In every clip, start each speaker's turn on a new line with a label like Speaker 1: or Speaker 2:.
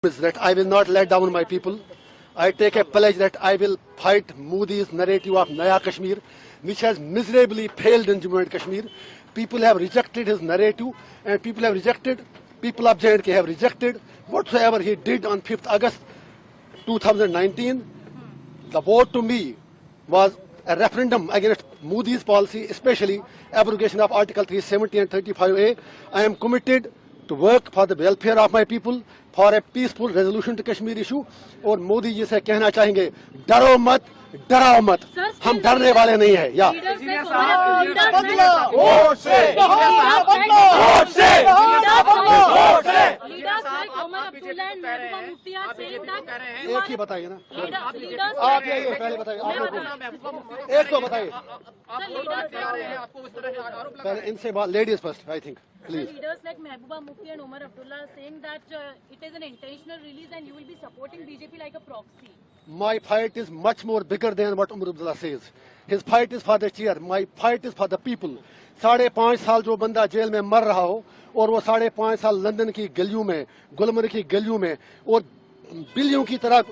Speaker 1: is that I will not let down my people. I take a pledge that I will fight Modi's narrative of Naya Kashmir, which has miserably failed in Jammu and Kashmir. People have rejected his narrative, and people of J&K have rejected whatsoever he did on 5th August 2019. The vote to me was a referendum against Modi's policy, especially abrogation of Article 370 and 35A. I am committed to work for the welfare of my people, for a peaceful resolution to Kashmir issue. और मोदी जी से कहना चाहेंगे, डरो मत, डराओ मत, हम डरने वाले नहीं हैं. या एक ही बताइए ना, आप यही पहले बताइए, एक तो बताइए पहले इनसे बात. Ladies first, I think. Please.
Speaker 2: Leaders like Mehbooba Mufti and Omar Abdullah are saying that it is an intentional release and you will be supporting BJP like a proxy.
Speaker 1: My fight is much more bigger than what Omar Abdullah says. His fight is for the chair. My fight is for the people. 5.5 साल जो बंदा jail में मर रहा हो और वो 5.5 साल लंदन की गलियों में, गुलमर्ग की गलियों में और बिल्लियों की तरह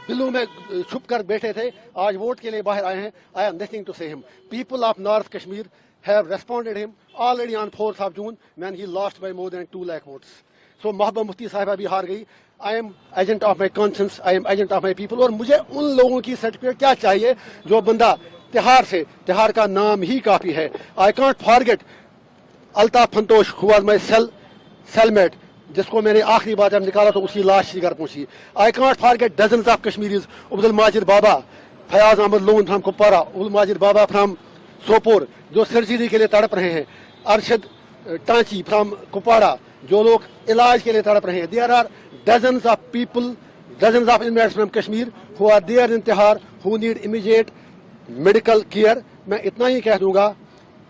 Speaker 1: बिल्लों में छुप कर बैठे थे, आज वोट के लिए बाहर आए हैं. I have nothing to say him. People of North Kashmir have responded him already on 4th of June when he lost by more than 2 lakh votes. So Mehbooba Mufti साहिबा भी हार गई. I am agent of my conscience, I am agent of my people. और मुझे उन लोगों की certificate क्या चाहिए जो बंदा तिहाड़ का नाम ही काफी है. I can't forget Altaf फंतोश who was my cellmate, जिसको मैंने आखिरी बार जब निकाला तो उसकी लाश घर पहुंची. I can't forget dozens of Kashmiris, Abdul Majid Baba, Fayaz Ahmad Loon from Kupwara, Abdul Majid Baba from Sopore जो सर्जरी के लिए तड़प रहे हैं, अरशद टांची फ्रॉम कुपवाड़ा जो लोग इलाज के लिए तड़प रहे हैं. There are dozens of people, dozens of inmates from Kashmir who are there in Tihar who need immediate medical care. मैं इतना ही कह दूंगा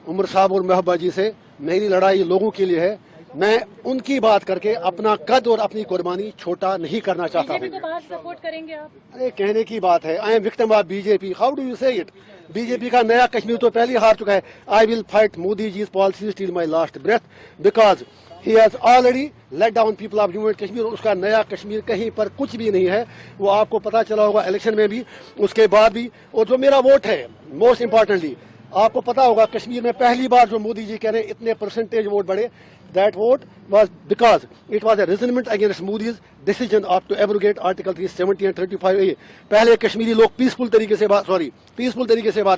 Speaker 1: उमर साहब और महबूबा जी से, मेरी लड़ाई लोगों के लिए है. मैं उनकी बात करके अपना कद और अपनी कुर्बानी छोटा नहीं करना चाहता हूँ.
Speaker 2: बीजेपी को बाहर सपोर्ट करेंगे आप?
Speaker 1: अरे कहने की बात है. I am victim of BJP. How do you say it? BJP का नया कश्मीर तो पहले ही हार चुका है. I will fight Modi ji policies till my last breath because he has already let down people of Jammu and Kashmir. उसका नया कश्मीर कहीं पर कुछ भी नहीं है. वो आपको पता चला होगा इलेक्शन में भी, उसके बाद भी. और जो मेरा वोट है, मोस्ट इंपॉर्टेंटली आपको पता होगा कश्मीर में पहली बार जो मोदी जी कह रहे हैं इतने परसेंटेज वोट बढ़े, that vote was because it was a resentment against Modi's decision of to abrogate Article 370 and 35A. पहले कश्मीरी लोग पीसफुल तरीके से बात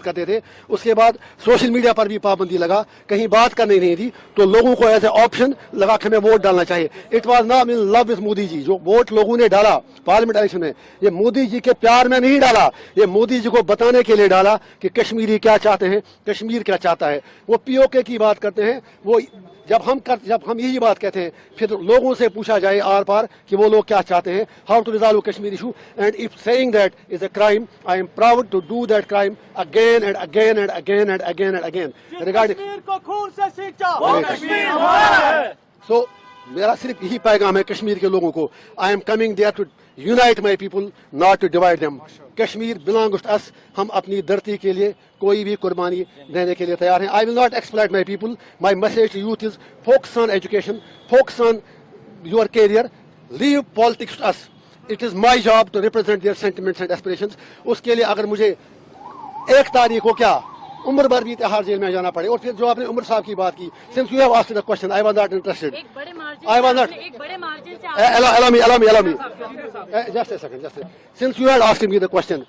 Speaker 1: करते थे. उसके बाद सोशल मीडिया पर भी पाबंदी लगा, कहीं बात करनी नहीं थी, तो लोगों को ऐसे ऑप्शन लगा कि हमें वोट डालना चाहिए. It was not in love with Modi ji. जो वोट लोगों ने डाला पार्लियामेंट इलेक्शन में, ये मोदी जी के प्यार में नहीं डाला, ये मोदी जी को बताने के लिए डाला कि कश्मीरी क्या चाहते हैं, कश्मीर क्या चाहता है. वो पीओके की बात करते हैं. वो जब हम यही बात कहते हैं, फिर लोगों से पूछा जाए आर पार कि वो लोग क्या चाहते हैं, how to resolve Kashmir issue. And if saying that is a crime, I am proud to do that crime again and again and again and again and again regarding
Speaker 3: Kashmir को खून से सींचा वो कश्मीर हमारा है.
Speaker 1: सो मेरा सिर्फ यही पैगाम है कश्मीर के लोगों को. I am coming there to unite my people, not to divide them. Kashmir belongs to us. हम अपनी धरती के लिए कोई भी कुर्बानी देने के लिए तैयार हैं. I will not exploit my people. My message to youth is focus on education, focus on your career, leave politics to us. It is my job to represent their sentiments and aspirations. उसके लिए अगर मुझे 1 तारीख को क्या उम्र भर भी तिहाड़ जेल में जाना पड़े. और फिर जो आपने उमर साहब की बात की, since you have asked the question, I was not interested.
Speaker 2: एक बड़े मार्जिन से
Speaker 1: allow me just a second. Since you had asked me the question,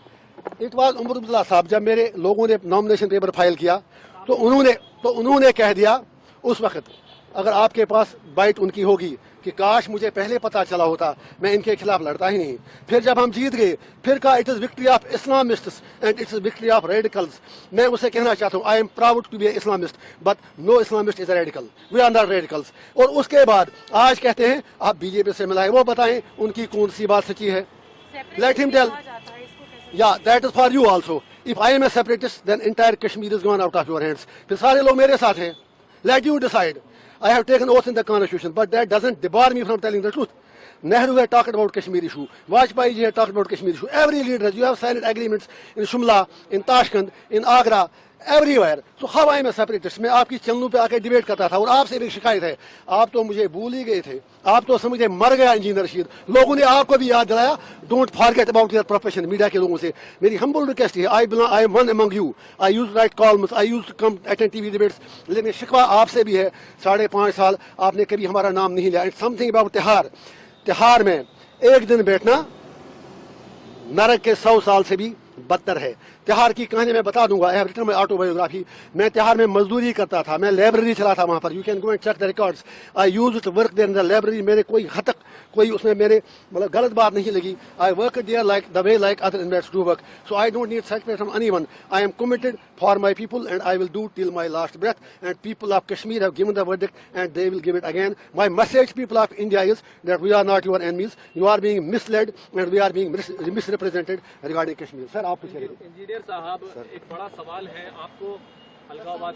Speaker 1: it was Omar Abdullah साहब. जब मेरे लोगों ने नॉमिनेशन पेपर फाइल किया तो उन्होंने कह दिया उस वक्त, अगर आपके पास बाइट उनकी होगी कि काश मुझे पहले पता चला होता, मैं इनके खिलाफ लड़ता ही नहीं. फिर जब हम जीत गए, फिर कहा it is victory of Islamists and it's victory of radicals. मैं उसे कहना चाहता हूँ, I am proud to be Islamist but no Islamist is a radical. We are not radicals. और उसके बाद आज कहते हैं आप बीजेपी से मिलाए. वो बताएं उनकी कौन सी बात सच्ची है. Let him tell. Yeah that is for you also. If I am a separatist then entire Kashmir is gone out of your hands. फिर सारे लोग मेरे साथ हैं. Let you decide. I have taken oath in the constitution, but that doesn't debar me from telling the truth. Nehru had talked about Kashmir issue. Vajpayee ji had talked about Kashmir issue. Every leader, you have signed agreements in Shumla, in Tashkent, in Agra. everywhere. So how I am a separatist? मैं आपकी चैनलों पे आके debate करता था और आपसे भी शिकायत है, आप तो मुझे भूल ही गए थे, आप तो समझे मर गया इंजीनियर रशीद. लोगों ने आपको भी याद दिलाया. Don't forget about your profession. Media के लोगों से मेरी हम्बल रिक्वेस्ट है, I am one among you. I use write columns, I use to come attend TV debates. लेकिन शिकवा आपसे भी है, 5.5 साल आपने कभी हमारा नाम नहीं लिया. And something about Tihar. Tihar में एक दिन बैठना नरक के 100 साल से भी बदतर है. तिहाड़ की कहानी मैं बता दूंगा. I have written my autobiography. मैं तिहाड़ में मजदूरी करता था, मैं लाइब्रेरी चलाता वहां पर. You can go and check the records. I use to work there in the library. मेरे कोई हद तक कोई उसमें मेरे मतलब गलत बात नहीं लगी. I work there like the way like other investors do work. So I don't need certificate from anyone. I am committed for my people and I will do till my last breath. And people of Kashmir have given the verdict and they will give it again. My message people of India is that we are not your enemies. You are being misled and we are being misrepresented regarding Kashmir. Sir आप कुछ
Speaker 3: engineer साहब, एक बड़ा सवाल है आपको अलगाववाद